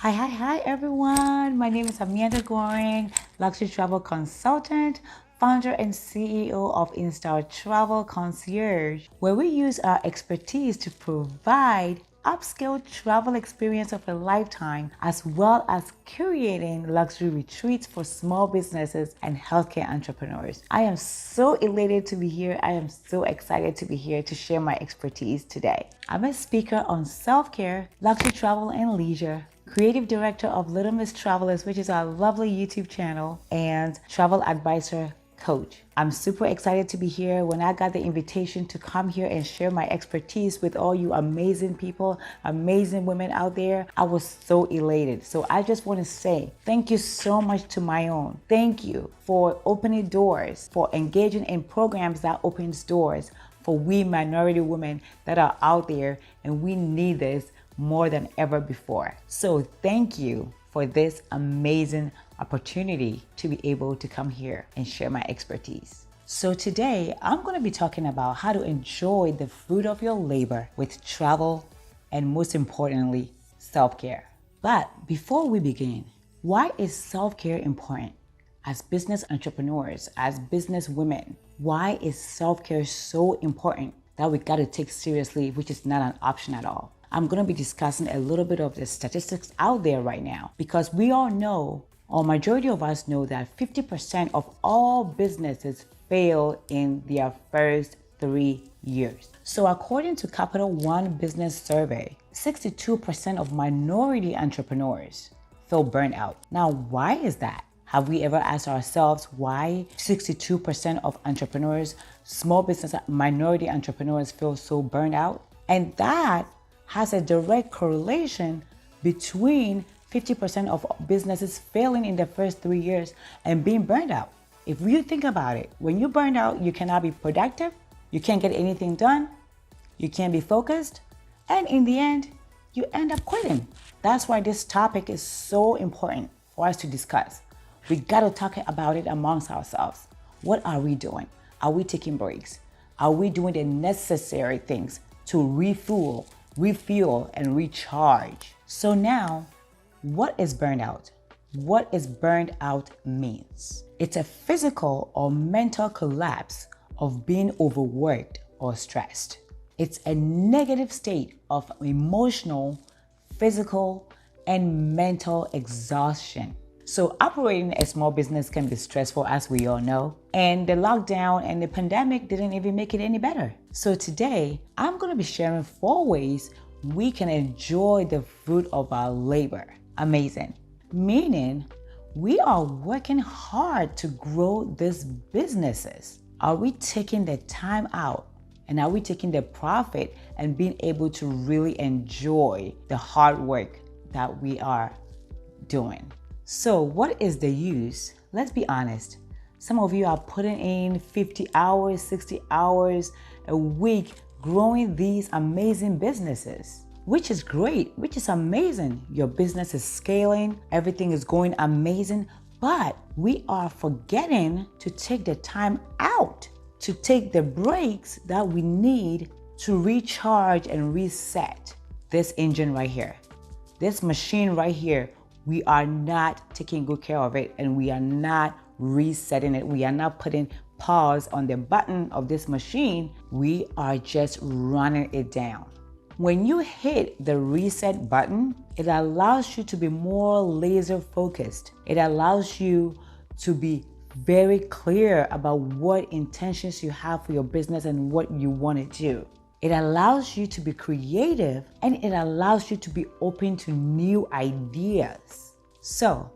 Hi everyone. My name is Amanda Goring, luxury travel consultant, founder and CEO of InStar Travel Concierge, where we use our expertise to provide upscale travel experience of a lifetime, as well as curating luxury retreats for small businesses and healthcare entrepreneurs. I am so elated to be here. I am so excited to be here to share my expertise today. I'm a speaker on self-care, luxury travel and leisure, creative director of LittleMissTravelers, which is our lovely YouTube channel, and travel advisor coach. I'm super excited to be here. When I got the invitation to come here and share my expertise with all you amazing people, amazing women out there, I was so elated. So I just want to say thank you so much to my own. Thank you for opening doors, for engaging in programs that opens doors for we minority women that are out there, and we need this more than ever before. So thank you for this amazing opportunity to be able to come here and share my expertise. So today I'm going to be talking about how to enjoy the fruit of your labor with travel and, most importantly, self-care. But before we begin, why is self-care important? As business entrepreneurs, as business women, why is self-care so important that we got to take seriously, which is not an option at all? I'm going to be discussing a little bit of the statistics out there right now, because we all know, or majority of us know, that 50% of all businesses fail in their first 3 years. So according to Capital One Business Survey, 62% of minority entrepreneurs feel burnt out. Now, why is that? Have we ever asked ourselves why 62% of entrepreneurs, small business minority entrepreneurs, feel so burnt out? And that has a direct correlation between 50% of businesses failing in the first 3 years and being burned out. If you think about it, when you're burned out, you cannot be productive, you can't get anything done, you can't be focused, and in the end, you end up quitting. That's why this topic is so important for us to discuss. We gotta talk about it amongst ourselves. What are we doing? Are we taking breaks? Are we doing the necessary things to refuel, and recharge? So now, what is burnout? What is burned out means? It's a physical or mental collapse of being overworked or stressed. It's a negative state of emotional, physical, and mental exhaustion. So operating a small business can be stressful, as we all know, and the lockdown and the pandemic didn't even make it any better. So today, I'm going to be sharing 4 ways we can enjoy the fruit of our labor. Amazing. Meaning, we are working hard to grow these businesses. Are we taking the time out? And are we taking the profit and being able to really enjoy the hard work that we are doing? So what is the use? Let's be honest. Some of you are putting in 50 hours, 60 hours a week growing these amazing businesses, which is great, which is amazing. Your business is scaling, everything is going amazing, but we are forgetting to take the time out, to take the breaks that we need to recharge and reset this engine right here, this machine right here. We are not taking good care of it, and we are not resetting it. We are not putting pause on the button of this machine. We are just running it down. When you hit the reset button, it allows you to be more laser focused. It allows you to be very clear about what intentions you have for your business and what you want to do. It allows you to be creative, and it allows you to be open to new ideas. So,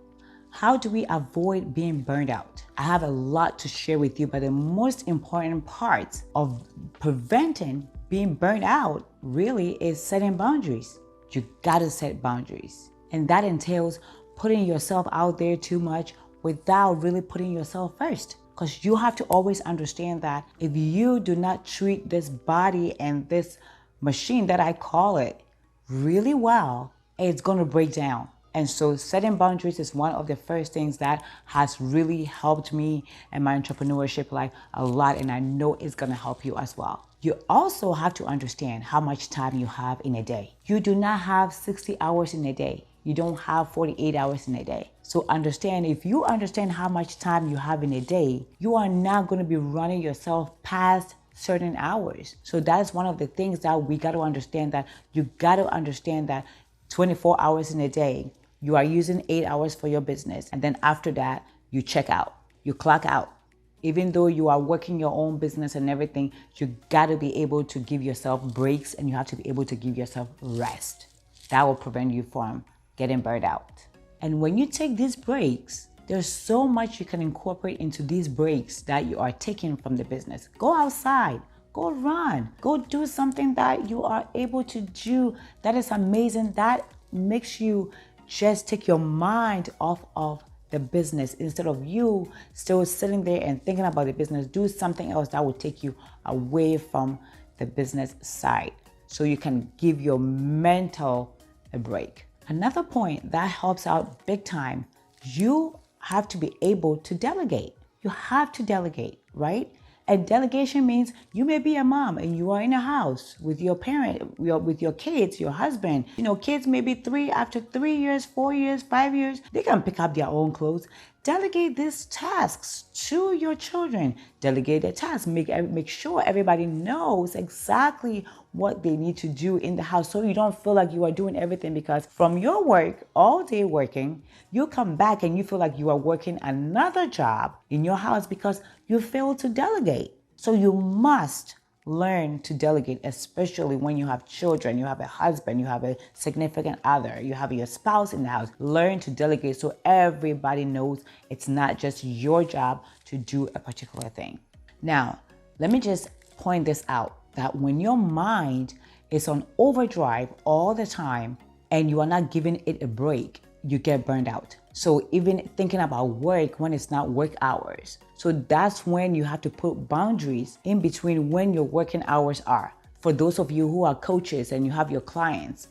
how do we avoid being burned out? I have a lot to share with you, but the most important part of preventing being burned out really is setting boundaries. You gotta set boundaries. And that entails putting yourself out there too much without really putting yourself first. Because you have to always understand that if you do not treat this body and this machine that I call it really well, it's going to break down. And so setting boundaries is one of the first things that has really helped me and my entrepreneurship life a lot. And I know it's going to help you as well. You also have to understand how much time you have in a day. You do not have 60 hours in a day. You don't have 48 hours in a day. So understand, if you understand how much time you have in a day, you are not going to be running yourself past certain hours. So that's one of the things that we got to understand, that you got to understand that 24 hours in a day, you are using 8 hours for your business. And then after that, you check out, you clock out. Even though you are working your own business and everything, you got to be able to give yourself breaks, and you have to be able to give yourself rest. That will prevent you from getting burned out. And when you take these breaks, there's so much you can incorporate into these breaks that you are taking from the business. Go outside, go run, go do something that you are able to do that is amazing, that makes you just take your mind off of the business. Instead of you still sitting there and thinking about the business, do something else that will take you away from the business side, so you can give your mental a break. Another point that helps out big time, you have to be able to delegate. You have to delegate, right? And delegation means you may be a mom and you are in a house with your parent, with your kids, your husband. Kids may be after 3 years, 4 years, 5 years, they can pick up their own clothes. Delegate these tasks to your children. Delegate the tasks. Make sure everybody knows exactly what they need to do in the house, so you don't feel like you are doing everything, because from your work, all day working, you come back and you feel like you are working another job in your house because you failed to delegate. So you must learn to delegate, especially when you have children, you have a husband, you have a significant other, you have your spouse in the house. Learn to delegate so everybody knows it's not just your job to do a particular thing. Now, let me just point this out, that when your mind is on overdrive all the time and you are not giving it a break, you get burned out. So even thinking about work when it's not work hours. So that's when you have to put boundaries in between when your working hours are. For those of you who are coaches and you have your clients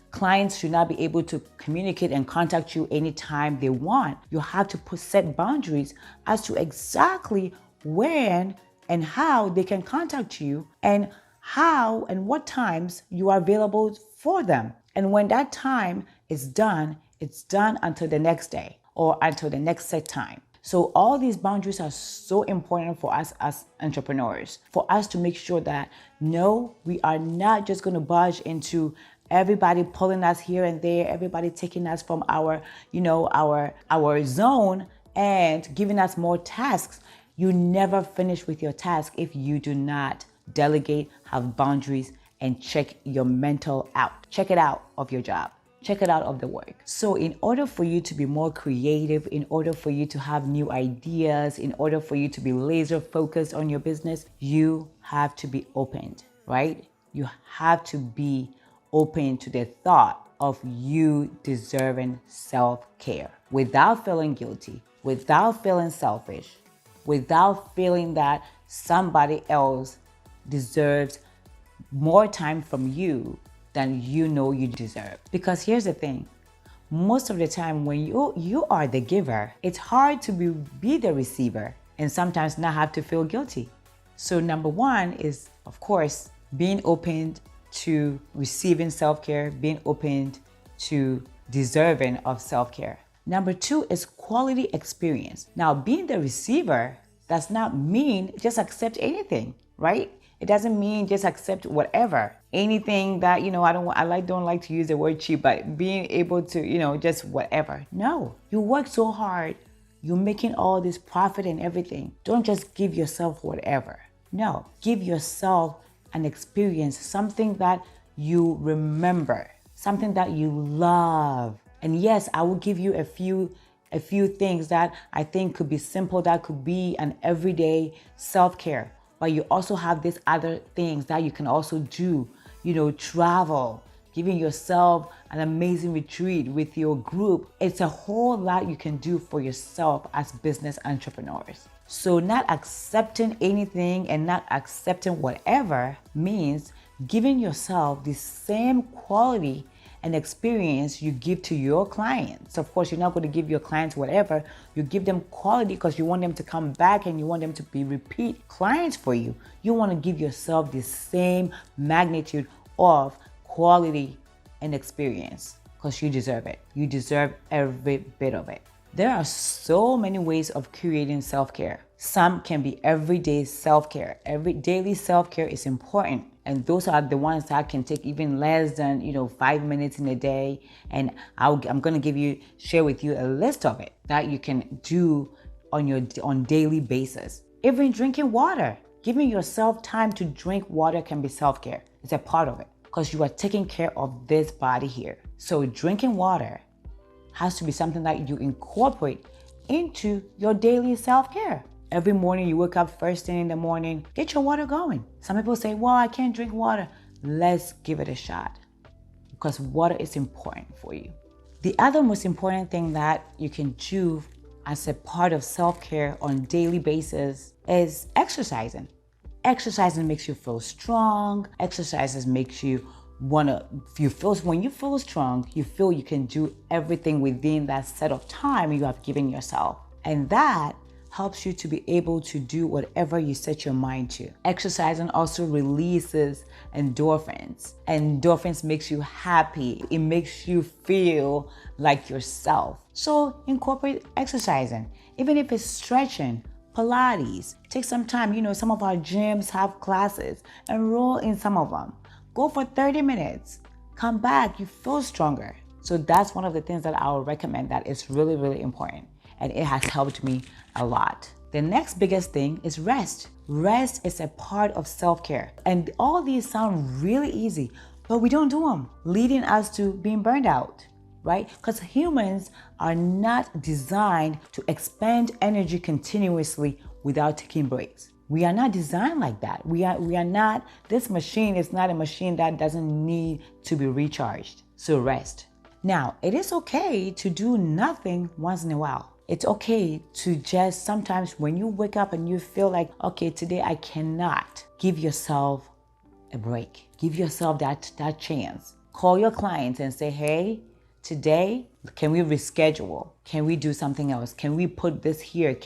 should not be able to communicate and contact you anytime they want. You have to set boundaries as to exactly when and how they can contact you, and how and what times you are available for them. And when that time is done, it's done until the next day or until the next set time. So all these boundaries are so important for us as entrepreneurs, for us to make sure that no, we are not just going to budge into everybody pulling us here and there, everybody taking us from our zone and giving us more tasks. You never finish with your task if you do not delegate, have boundaries, and check your mental out. Check it out of your job. Check it out of the work. So in order for you to be more creative, in order for you to have new ideas, in order for you to be laser focused on your business, you have to be opened, right? You have to be open to the thought of you deserving self-care without feeling guilty, without feeling selfish, without feeling that somebody else deserves more time from you than you know you deserve. Because here's the thing, most of the time when you are the giver, it's hard to be the receiver and sometimes not have to feel guilty. So number one is, of course, being open to receiving self-care, being open to deserving of self-care. Number two is quality experience. Now, being the receiver does not mean just accept anything, right? It doesn't mean just accept whatever, anything that, I don't like to use the word cheap, but being able to, just whatever. No, you work so hard, you're making all this profit and everything. Don't just give yourself whatever. No, give yourself an experience, something that you remember, something that you love. And yes, I will give you a few things that I think could be simple, that could be an everyday self-care. But you also have these other things that you can also do, travel, giving yourself an amazing retreat with your group. It's a whole lot you can do for yourself as business entrepreneurs. So not accepting anything and not accepting whatever means giving yourself the same quality and experience you give to your clients. Of course, you're not going to give your clients whatever. You give them quality because you want them to come back and you want them to be repeat clients for you. You want to give yourself the same magnitude of quality and experience. because you deserve it. You deserve every bit of it. There are so many ways of creating self-care. Some can be everyday self-care. Every daily self-care is important. And those are the ones that can take even less than 5 minutes in a day. And I'm going to share with you a list of it that you can do on daily basis. Even drinking water, giving yourself time to drink water can be self-care. It's a part of it because you are taking care of this body here. So drinking water has to be something that you incorporate into your daily self-care. Every morning you wake up first thing in the morning, get your water going. Some people say, well, I can't drink water. Let's give it a shot because water is important for you. The other most important thing that you can do as a part of self-care on a daily basis is exercising. Exercising makes you feel strong. Exercises makes you when you feel strong, you feel you can do everything within that set of time you have given yourself. And that helps you to be able to do whatever you set your mind to. Exercising also releases endorphins. Endorphins makes you happy. It makes you feel like yourself. So incorporate exercising, even if it's stretching, Pilates. Take some time. Some of our gyms have classes. Enroll in some of them. Go for 30 minutes. Come back. You feel stronger. So that's one of the things that I would recommend that is really, really important. And it has helped me a lot. The next biggest thing is rest. Rest is a part of self-care. And all these sound really easy, but we don't do them, leading us to being burned out, right? Because humans are not designed to expend energy continuously without taking breaks. We are not designed like that. We are not, this machine is not a machine that doesn't need to be recharged. So rest. Now, it is okay to do nothing once in a while. It's okay to just sometimes when you wake up and you feel like, okay, today I cannot, give yourself a break. Give yourself that chance. Call your clients and say, hey, today, can we reschedule? Can we do something else? Can we put this here?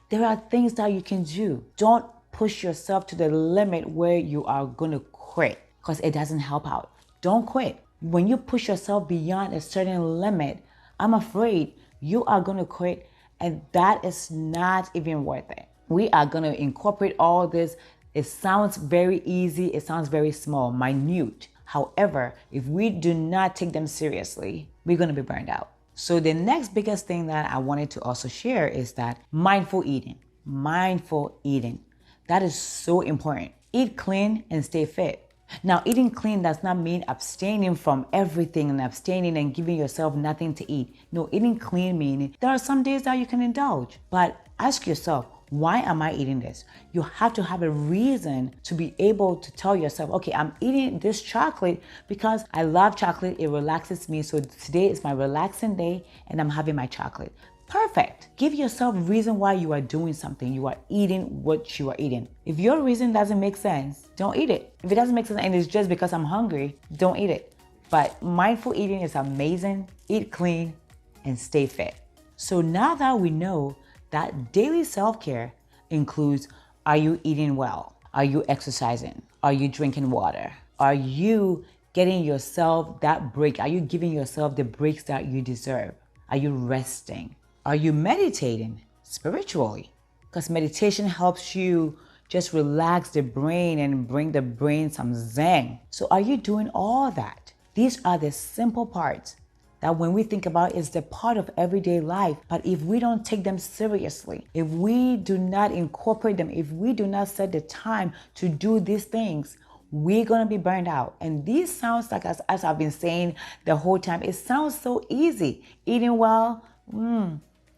There are things that you can do. Don't push yourself to the limit where you are going to quit because it doesn't help out. Don't quit. When you push yourself beyond a certain limit, I'm afraid you are going to quit, and that is not even worth it. We are going to incorporate all this. It sounds very easy. It sounds very small, minute. However, if we do not take them seriously, we're going to be burned out. So the next biggest thing that I wanted to also share is that mindful eating. Mindful eating. That is so important. Eat clean and stay fit. Now, eating clean does not mean abstaining from everything and abstaining and giving yourself nothing to eat. No, eating clean meaning there are some days that you can indulge, but ask yourself, why am I eating this? You have to have a reason to be able to tell yourself, okay, I'm eating this chocolate because I love chocolate. It relaxes me. So today is my relaxing day and I'm having my chocolate. Perfect. Give yourself a reason why you are doing something. You are eating what you are eating. If your reason doesn't make sense, don't eat it. If it doesn't make sense and it's just because I'm hungry, don't eat it. But mindful eating is amazing. Eat clean and stay fit. So now that we know that daily self-care includes, are you eating well? Are you exercising? Are you drinking water? Are you getting yourself that break? Are you giving yourself the breaks that you deserve? Are you resting? Are you meditating spiritually? Because meditation helps you just relax the brain and bring the brain some zen. So are you doing all that? These are the simple parts that when we think about is the part of everyday life. But if we don't take them seriously, if we do not incorporate them, if we do not set the time to do these things, we're going to be burned out. And this sounds like, as I've been saying the whole time, it sounds so easy. Eating well,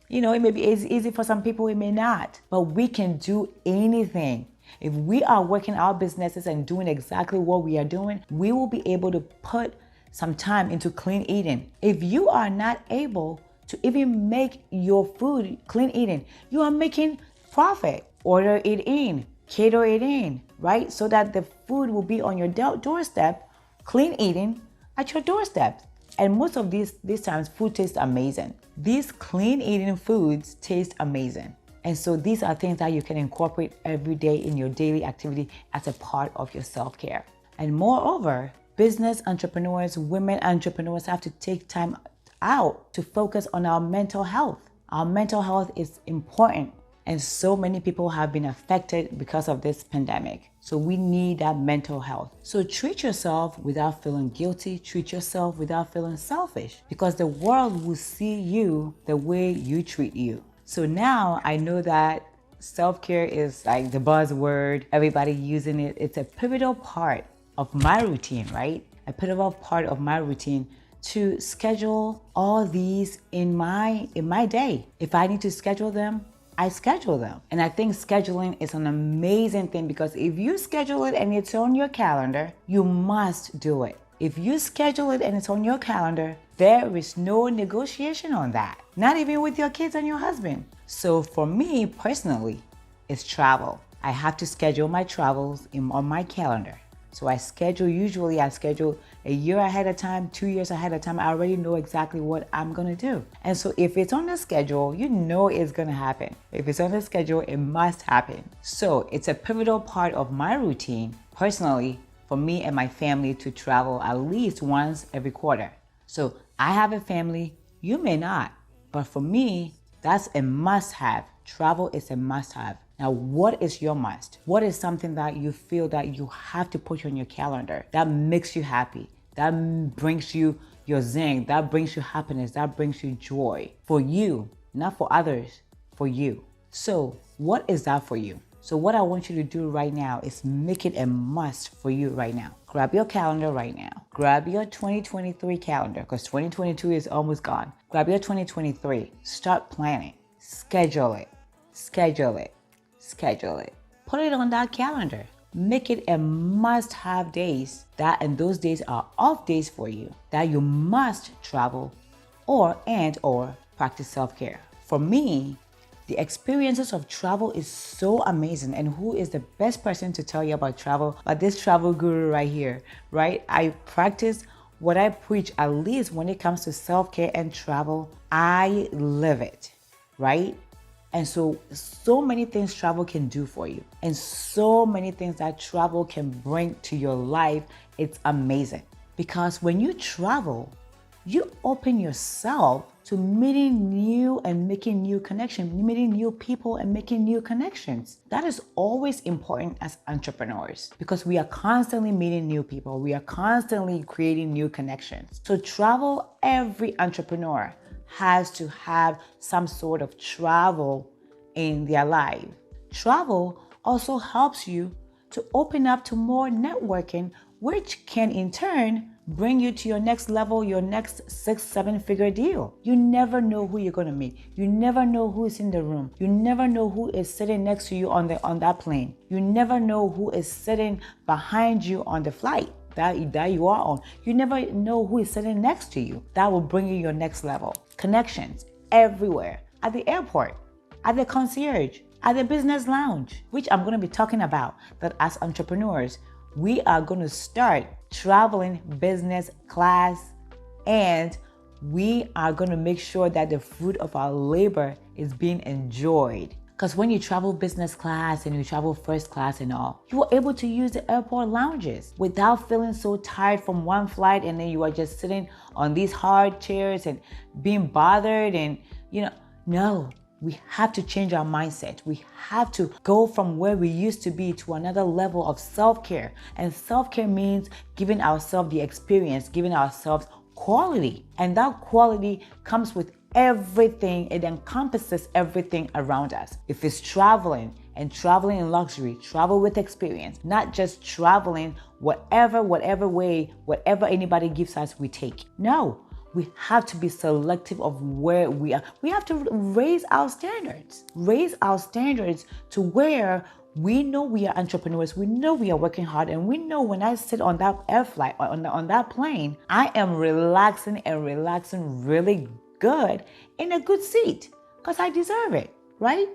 it may be easy for some people, it may not. But we can do anything. If we are working our businesses and doing exactly what we are doing, we will be able to put some time into clean eating. If you are not able to even make your food clean eating, you are making profit. Order it in, cater it in, right? So that the food will be on your doorstep, clean eating at your doorstep. And most of these times, food tastes amazing. These clean eating foods taste amazing. And so these are things that you can incorporate every day in your daily activity as a part of your self-care. And moreover, Business entrepreneurs, women entrepreneurs have to take time out to focus on our mental health. Our mental health is important, and so many people have been affected because of this pandemic. So we need that mental health. So treat yourself without feeling guilty. Treat yourself without feeling selfish, because the world will see you the way you treat you. So now I know that self-care is like the buzzword, everybody using it. It's a pivotal part of my routine, right? A pivotal part of my routine to schedule all these in my day. If I need to schedule them, I schedule them. And I think scheduling is an amazing thing, because if you schedule it and it's on your calendar, you must do it. If you schedule it and it's on your calendar, there is no negotiation on that. Not even with your kids and your husband. So for me personally, it's travel. I have to schedule my travels on my calendar. So usually I schedule a year ahead of time, 2 years ahead of time. I already know exactly what I'm gonna do. And so if it's on the schedule, you know it's gonna happen. If it's on the schedule, it must happen. So it's a pivotal part of my routine, personally, for me and my family to travel at least once every quarter. So I have a family, you may not, but for me, that's a must-have. Travel is a must-have. Now, what is your must? What is something that you feel that you have to put on your calendar that makes you happy, that brings you your zing, that brings you happiness, that brings you joy for you, not for others, for you? So what is that for you? So what I want you to do right now is make it a must for you right now. Grab your calendar right now. Grab your 2023 calendar, because 2022 is almost gone. Grab your 2023. Start planning. Schedule it. Schedule it. Schedule it. Put it on that calendar. Make it a must-have days, and those days are off days for you, that you must travel or practice self-care. For me, the experiences of travel is so amazing. And who is the best person to tell you about travel? But this travel guru right here, right? I practice what I preach, at least when it comes to self-care and travel. I live it, right? And so many things travel can do for you, and so many things that travel can bring to your life. It's amazing, because when you travel, you open yourself to meeting new and making new connections, meeting new people and making new connections. That is always important as entrepreneurs, because we are constantly meeting new people. We are constantly creating new connections. So travel, every entrepreneur has to have some sort of travel in their life. Travel also helps you to open up to more networking, which can in turn bring you to your next level, your next 6-7 figure deal. You never know who you're gonna meet. You never know who is in the room. You never know who is sitting next to you on that plane. You never know who is sitting behind you on the flight that you are on. You never know who is sitting next to you. That will bring you your next level. Connections everywhere. At the airport, at the concierge, at the business lounge, which I'm going to be talking about. That as entrepreneurs, we are going to start traveling business class, and we are going to make sure that the fruit of our labor is being enjoyed. Because when you travel business class and you travel first class and all, you are able to use the airport lounges without feeling so tired from one flight, and then you are just sitting on these hard chairs and being bothered. And no, we have to change our mindset. We have to go from where we used to be to another level of self-care. And self-care means giving ourselves the experience, giving ourselves quality. And that quality comes with everything. It encompasses everything around us. If it's traveling, and traveling in luxury, travel with experience, not just traveling whatever way, whatever anybody gives us, we take. No, we have to be selective of where we are. We have to raise our standards to where we know we are entrepreneurs. We know we are working hard, and we know when I sit on that air flight, on that plane, I am relaxing really good in a good seat, because I deserve it, right?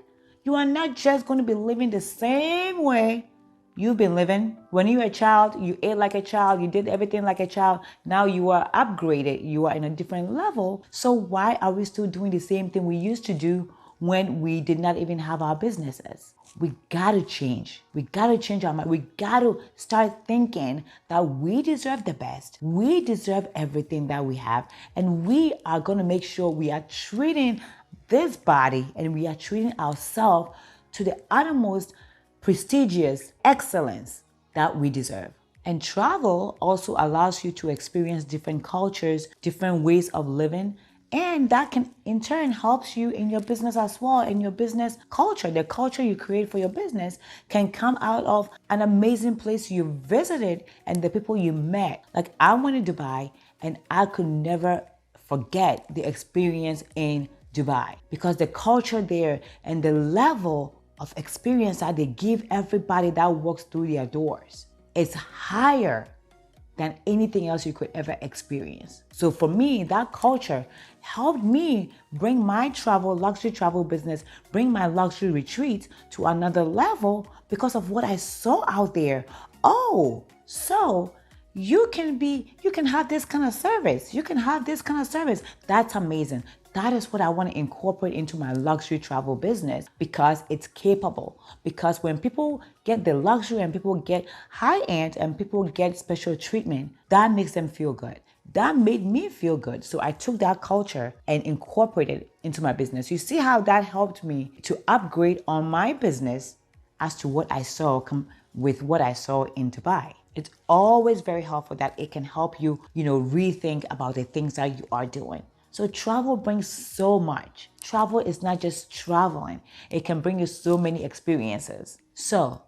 You are not just going to be living the same way you've been living. When you were a child, you ate like a child, you did everything like a child. Now you are upgraded, you are in a different level. So why are we still doing the same thing we used to do when we did not even have our businesses. We gotta change. We gotta change our mind. We gotta start thinking that we deserve the best. We deserve everything that we have. And we are gonna make sure we are treating this body and we are treating ourselves to the uttermost prestigious excellence that we deserve. And travel also allows you to experience different cultures, different ways of living, and that can in turn helps you in your business as well. In your business culture, the culture you create for your business can come out of an amazing place you visited and the people you met. Like I went to Dubai and I could never forget the experience in Dubai because the culture there and the level of experience that they give everybody that walks through their doors is higher than anything else you could ever experience. So for me, that culture helped me bring my luxury travel business, bring my luxury retreats to another level because of what I saw out there. Oh, so you can have this kind of service. You can have this kind of service. That's amazing. That is what I want to incorporate into my luxury travel business because it's capable. Because when people get the luxury and people get high-end and people get special treatment, that makes them feel good. That made me feel good. So I took that culture and incorporated it into my business. You see how that helped me to upgrade on my business as to what I saw with what I saw in Dubai. It's always very helpful that it can help you, rethink about the things that you are doing. So travel brings so much. Travel is not just traveling. It can bring you so many experiences. So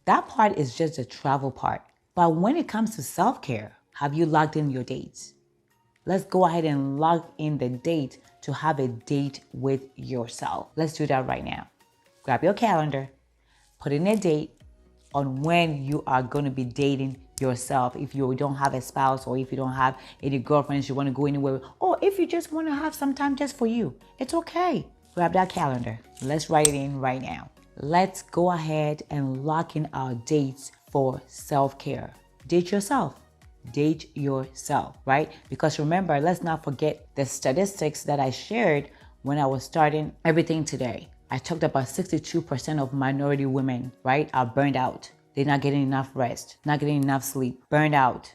that part is just the travel part. But when it comes to self-care, have you logged in your dates? Let's go ahead and log in the date to have a date with yourself. Let's do that right now. Grab your calendar, put in a date on when you are going to be dating yourself. If you don't have a spouse or if you don't have any girlfriends you want to go anywhere with, or if you just want to have some time just for you, it's okay. Grab that calendar. Let's write it in right now. Let's go ahead and lock in our dates for self-care. Date yourself. Date yourself, right? Because remember, let's not forget the statistics that I shared when I was starting everything today. I talked about 62% of minority women, right, are burned out. They're not getting enough rest, not getting enough sleep, burned out,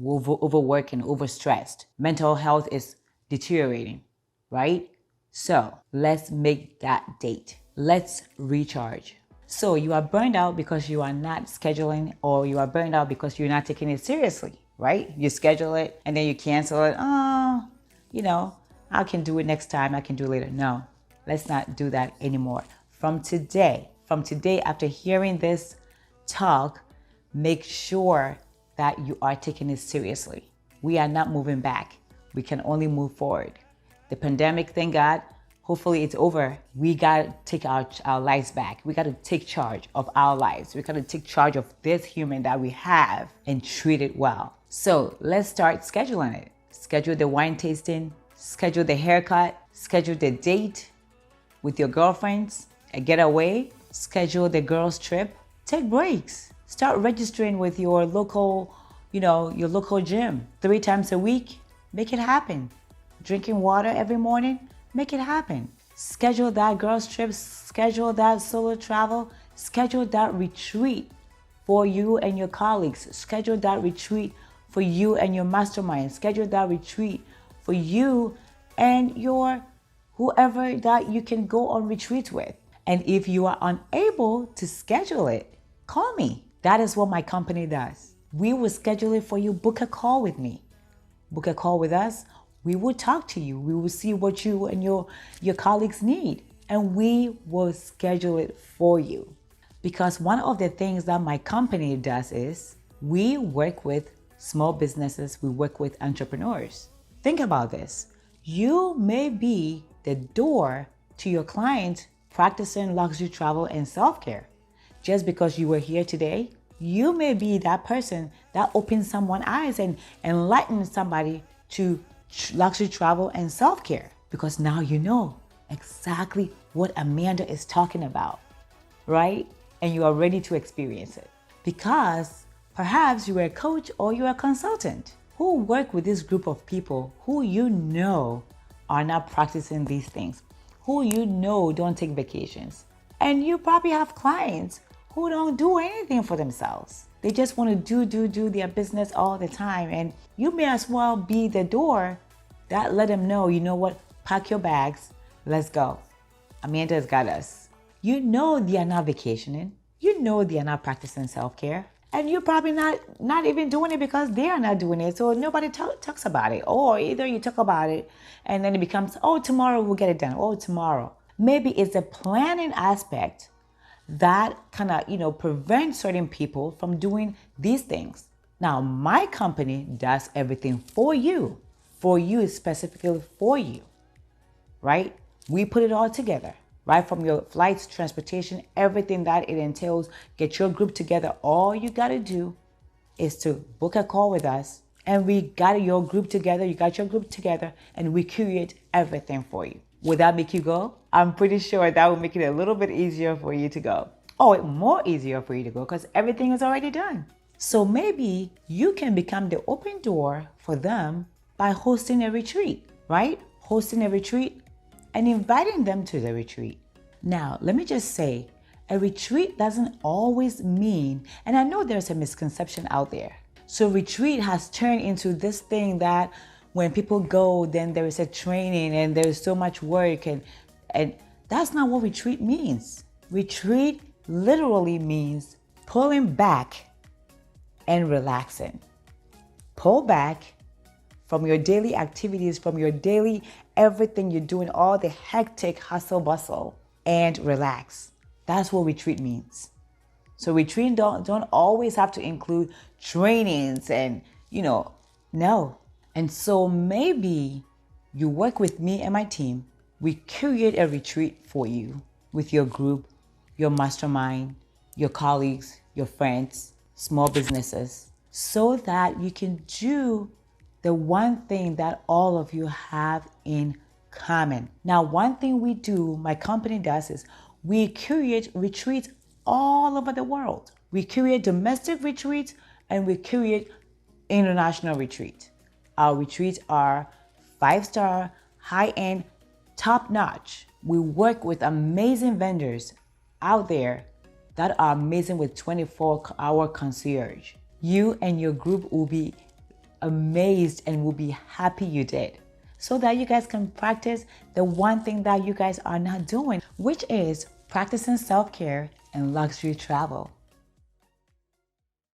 overworking, overstressed. Mental health is deteriorating, right? So let's make that date. Let's recharge. So you are burned out because you are not scheduling, or you are burned out because you're not taking it seriously, right? You schedule it and then you cancel it. Oh, I can do it next time. I can do it later. No, let's not do that anymore. From today, after hearing this talk, make sure that you are taking it seriously. We are not moving back. We can only move forward. The pandemic, thank God, hopefully it's over. We got to take our lives back. We got to take charge of our lives. We got to take charge of this human that we have and treat it well. So let's start scheduling it. Schedule the wine tasting, schedule the haircut, schedule the date with your girlfriends, a getaway, schedule the girls' trip. Take breaks. Start registering with your local, your local gym 3 times a week. Make it happen. Drinking water every morning. Make it happen. Schedule that girls' trip. Schedule that solo travel. Schedule that retreat for you and your colleagues. Schedule that retreat for you and your mastermind. Schedule that retreat for you and your whoever that you can go on retreats with. And if you are unable to schedule it, call me. That is what my company does. We will schedule it for you. Book a call with me. Book a call with us. We will talk to you. We will see what you and your colleagues need. And we will schedule it for you. Because one of the things that my company does is we work with small businesses. We work with entrepreneurs. Think about this. You may be the door to your clients practicing luxury travel and self-care. Just because you were here today, you may be that person that opens someone's eyes and enlightens somebody to luxury travel and self-care. Because now you know exactly what Amanda is talking about, right? And you are ready to experience it. Because perhaps you are a coach or you are a consultant who work with this group of people who are not practicing these things, who you know don't take vacations. And you probably have clients who don't do anything for themselves. They just want to do their business all the time. And you may as well be the door that let them know, you know what, pack your bags, let's go. Amanda's got us. You know they are not vacationing. You know they are not practicing self-care. And you're probably not even doing it because they are not doing it. So nobody talks about it. Or either you talk about it and then it becomes, oh, tomorrow we'll get it done. Oh, tomorrow. Maybe it's the planning aspect that kind of, prevents certain people from doing these things. Now, my company does everything for you specifically for you, right? We put it all together. Right from your flights, transportation, everything that it entails, get your group together. All you got to do is to book a call with us and we got your group together. You got your group together and we curate everything for you. Would that make you go? I'm pretty sure that will make it a little bit easier for you to go. Or more easier for you to go because everything is already done. So maybe you can become the open door for them by hosting a retreat, right? Hosting a retreat and inviting them to the retreat. Now, let me just say, a retreat doesn't always mean, and I know there's a misconception out there. So retreat has turned into this thing that when people go, then there is a training and there's so much work and that's not what retreat means. Retreat literally means pulling back and relaxing. Pull back from your daily activities, from your daily everything you're doing, all the hectic hustle bustle, and relax. That's what retreat means. So retreat don't always have to include trainings and, no. And so maybe you work with me and my team. We curate a retreat for you with your group, your mastermind, your colleagues, your friends, small businesses, so that you can do the one thing that all of you have in common. Now, one thing we do, my company does, is we curate retreats all over the world. We curate domestic retreats and we curate international retreats. Our retreats are 5-star, high-end, top-notch. We work with amazing vendors out there that are amazing with 24-hour concierge. You and your group will be amazed and will be happy you did, so that you guys can practice the one thing that you guys are not doing, which is practicing self-care and luxury travel.